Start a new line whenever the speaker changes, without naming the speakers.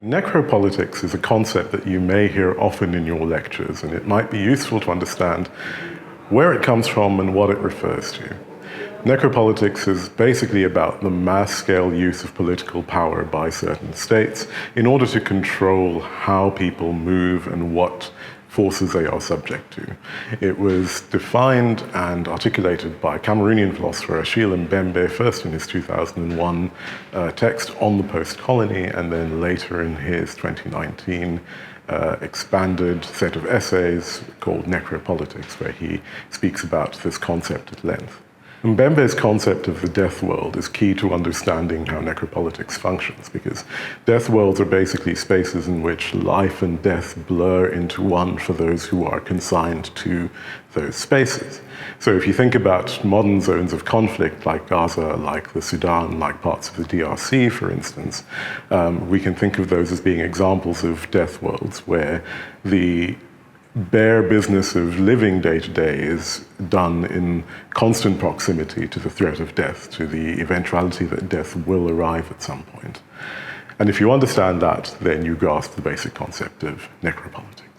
Necropolitics is a concept that you may hear often in your lectures, and it might be useful to understand where it comes from and what it refers to. Necropolitics is basically about the mass-scale use of political power by certain states in order to control how people move and what forces they are subject to. It was defined and articulated by Cameroonian philosopher Wamuwi Mbao first in his 2001 text on the post-colony, and then later in his 2019 expanded set of essays called Necropolitics, where he speaks about this concept at length. Mbembe's concept of the death world is key to understanding how necropolitics functions, because death worlds are basically spaces in which life and death blur into one for those who are consigned to those spaces. So if you think about modern zones of conflict like Gaza, like the Sudan, like parts of the DRC, for instance, we can think of those as being examples of death worlds where the bare business of living day to day is done in constant proximity to the threat of death, to the eventuality that death will arrive at some point. And if you understand that, then you grasp the basic concept of necropolitics.